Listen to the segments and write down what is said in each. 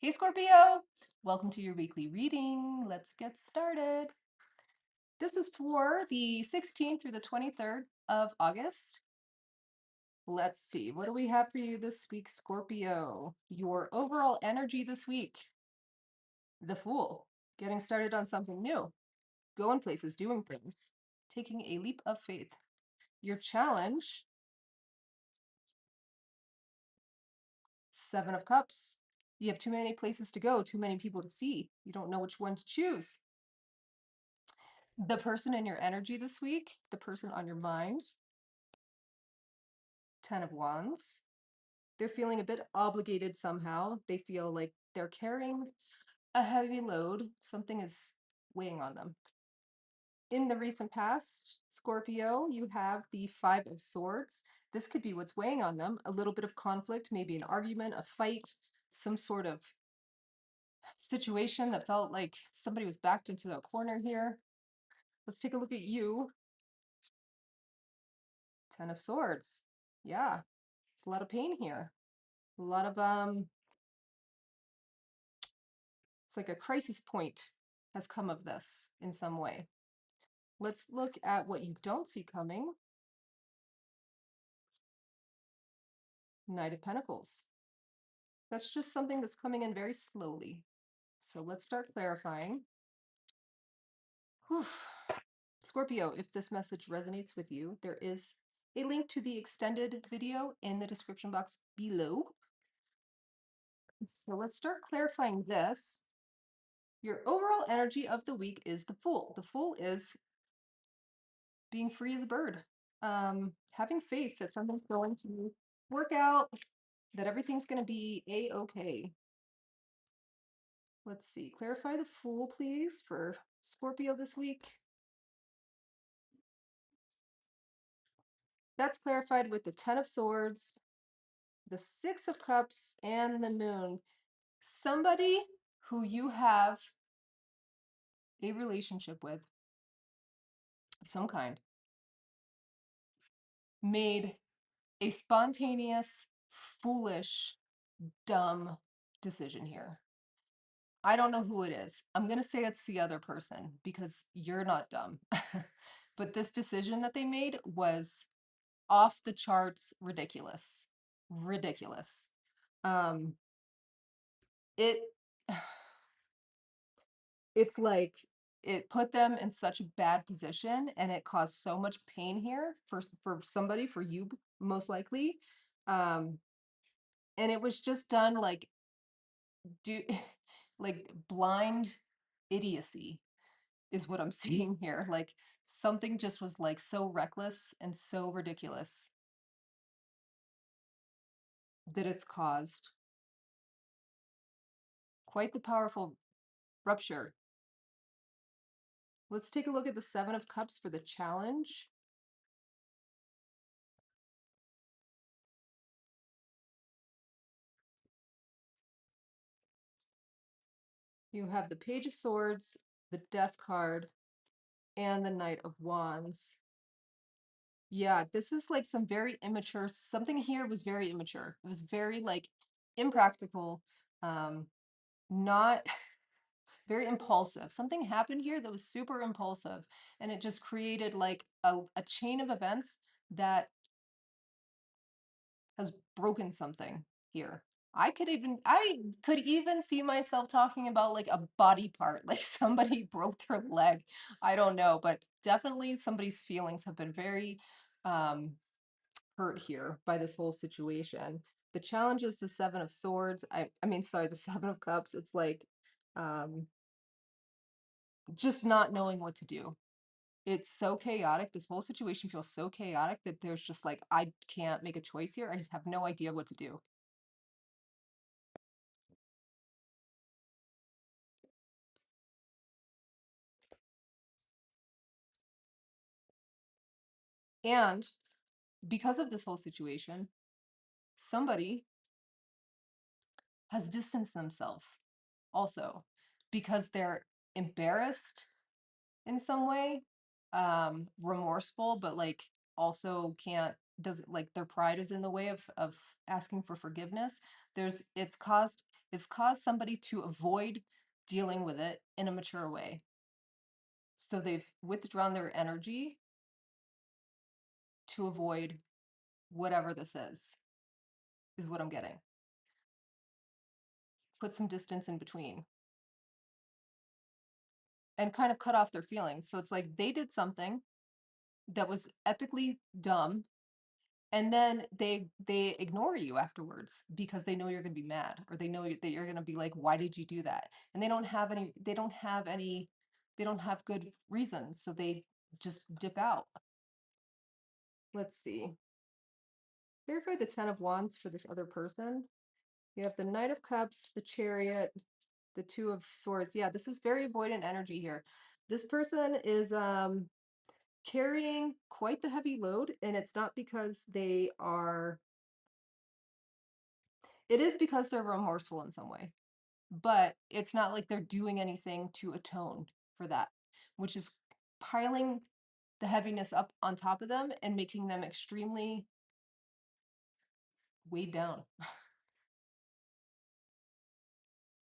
Hey Scorpio, welcome to your weekly reading. Let's get started. This is for the 16th through the 23rd of August. Let's see, what do we have for you this week, Scorpio? Your overall energy this week. The Fool, getting started on something new, going places, doing things, taking a leap of faith. Your challenge, Seven of Cups. You have too many places to go, too many people to see. You don't know which one to choose. The person in your energy this week, the person on your mind, Ten of Wands. They're feeling a bit obligated somehow. They feel like they're carrying a heavy load. Something is weighing on them. In the recent past, Scorpio, you have the Five of Swords. This could be what's weighing on them. A little bit of conflict, maybe an argument, a fight, some sort of situation that felt like somebody was backed into a corner here. Let's take a look at you. Ten of Swords. Yeah, there's a lot of pain here. A lot of it's like a crisis point has come of this in some way. Let's look at what you don't see coming. Knight of Pentacles. That's just something that's coming in very slowly. So let's start clarifying. Whew. Scorpio, if this message resonates with you, there is a link to the extended video in the description box below. So let's start clarifying this. Your overall energy of the week is the Fool. The Fool is being free as a bird, having faith that something's going to work out, that everything's going to be a-okay. Let's see, clarify the Fool, please, for Scorpio this week. That's clarified with the Ten of Swords, the Six of Cups, and the Moon. Somebody who you have a relationship with of some kind made a spontaneous, foolish, dumb decision here. I don't know who it is. I'm going to say it's the other person because you're not dumb. But this decision that they made was off the charts ridiculous. Ridiculous. Um it it's like it put them in such a bad position and it caused so much pain here for somebody, for you most likely. Um and it was just done like do like blind idiocy is what I'm seeing here. Like something just was like so reckless and so ridiculous that it's caused quite the powerful rupture. Let's take a look at the Seven of Cups for the challenge. You have the Page of Swords, the Death card, and the Knight of Wands. Yeah, this is like some very immature, something here was very immature. It was very like impractical, not very impulsive. Something happened here that was super impulsive, and it just created like a chain of events that has broken something here. I could even see myself talking about like a body part, like somebody broke their leg. I don't know, but definitely somebody's feelings have been very um hurt here by this whole situation. The challenge is the Seven of Swords. I mean, sorry, the Seven of Cups. It's like um just not knowing what to do. It's so chaotic. This whole situation feels so chaotic that there's just like I can't make a choice here. I have no idea what to do. And because of this whole situation, somebody has distanced themselves also because they're embarrassed in some way, remorseful, but like also can't does like their pride is in the way of asking for forgiveness. It's caused It's caused somebody to avoid dealing with it in a mature way. So they've withdrawn their energy to avoid whatever this is what I'm getting. Put some distance in between and kind of cut off their feelings. So it's like they did something that was epically dumb, and then they ignore you afterwards because they know you're going to be mad, or they know that you're going to be like, why did you do that? And they don't have good reasons, so they just dip out. Let's see. Verify the 10 of Wands for this other person. You have the Knight of Cups, the Chariot, the Two of Swords. Yeah, this is very avoidant energy here. This person is carrying quite the heavy load, and it's not because they are, it is because they're remorseful in some way, but it's not like they're doing anything to atone for that, which is piling the heaviness up on top of them and making them extremely weighed down.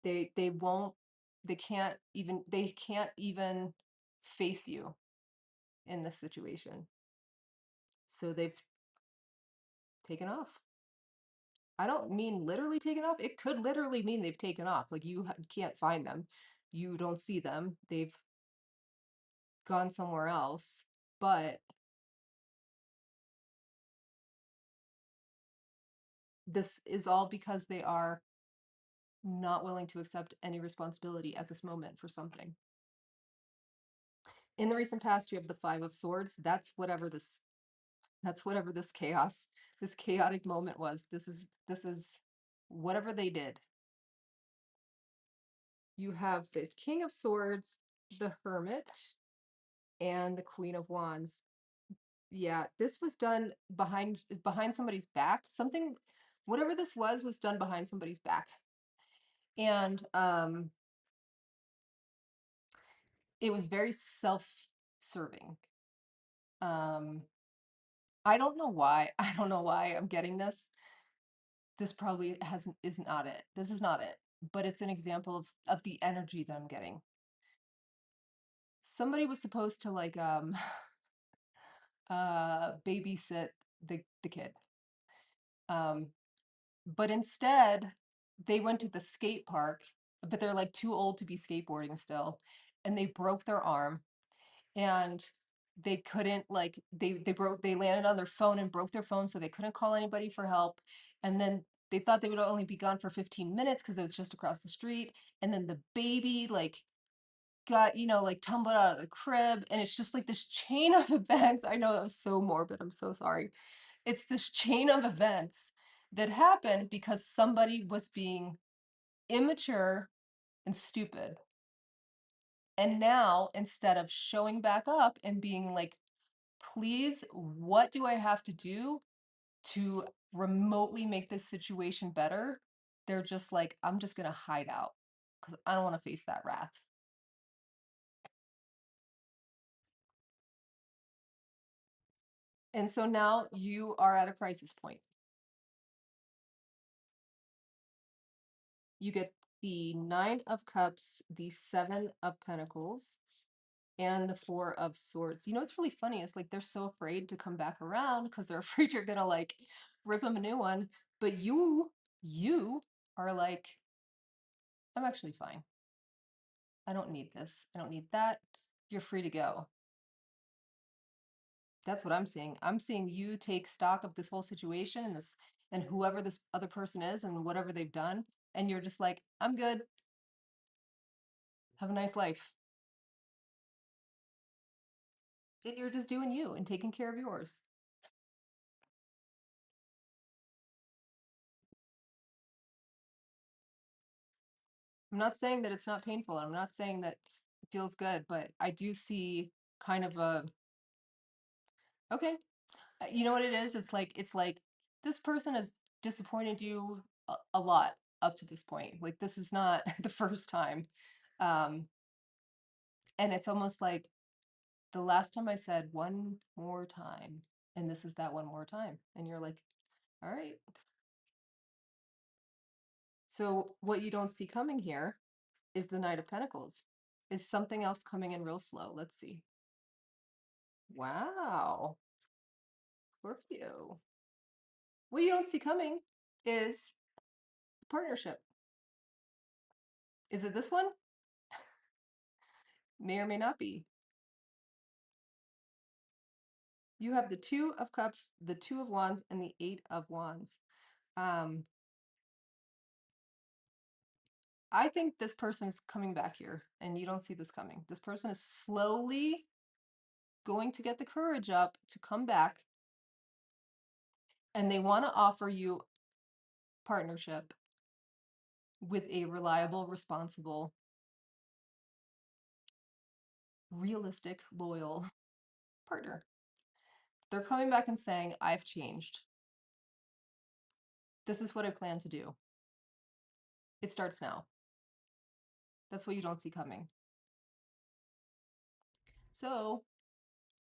They won't, they can't even face you in this situation. So they've taken off. I don't mean literally taken off. It could literally mean they've taken off. Like you can't find them. You don't see them. They've gone somewhere else. But this is all because they are not willing to accept any responsibility at this moment for something. In the recent past, you have the Five of Swords. That's whatever this chaos, this chaotic moment was. This is whatever they did. You have the King of Swords, the Hermit, and the Queen of Wands. Yeah, this was done behind somebody's back. Something, whatever this was done behind somebody's back. And it was very self-serving. Um, I don't know why. I don't know why I'm getting this. This probably is not it. This is not it. But it's an example of the energy that I'm getting. Somebody was supposed to like babysit the kid. But instead they went to the skate park, but they're like too old to be skateboarding still, and they broke their arm, and they couldn't like they landed on their phone and broke their phone, so they couldn't call anybody for help. And then they thought they would only be gone for 15 minutes because it was just across the street, and then the baby like got, like tumbled out of the crib, and it's just like this chain of events. I know that was so morbid. I'm so sorry. It's this chain of events that happened because somebody was being immature and stupid. And now, instead of showing back up and being like, please, what do I have to do to remotely make this situation better? They're just like, I'm just going to hide out because I don't want to face that wrath. And so now you are at a crisis point. You get the Nine of Cups, the Seven of Pentacles, and the Four of Swords. You know what's really funny is like they're so afraid to come back around because they're afraid you're gonna like rip them a new one. But you are like, I'm actually fine. I don't need this. I don't need that. You're free to go. That's what I'm seeing. I'm seeing you take stock of this whole situation and this and whoever this other person is and whatever they've done, and you're just like, I'm good. Have a nice life. And you're just doing you and taking care of yours. I'm not saying that it's not painful. I'm not saying that it feels good, but I do see kind of a, okay, you know what it is? It's like this person has disappointed you a lot up to this point. Like this is not the first time. Um, and it's almost like the last time I said one more time, and this is that one more time. And you're like, all right. So what you don't see coming here is the Knight of Pentacles. Is something else coming in real slow? Let's see. Wow, Scorpio. What you don't see coming is a partnership. Is it this one? May or may not be. You have the Two of Cups, the Two of Wands, and the Eight of Wands. Um, I think this person is coming back here, and you don't see this coming. This person is slowly going to get the courage up to come back, and they want to offer you partnership with a reliable, responsible, realistic, loyal partner. They're coming back and saying, I've changed. This is what I plan to do. It starts now. That's what you don't see coming. So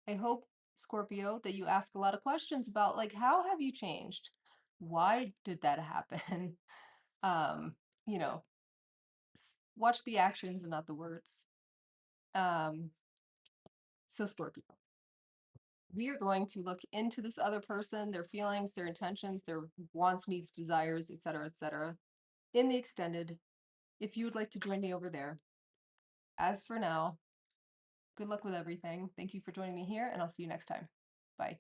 I hope, Scorpio, that you ask a lot of questions about, like, how have you changed? Why did that happen? Um, you know, watch the actions and not the words. Um, so Scorpio, we are going to look into this other person, their feelings, their intentions, their wants, needs, desires, etc., in the extended. If you would like to join me over there. As for now, good luck with everything. Thank you for joining me here, and I'll see you next time. Bye.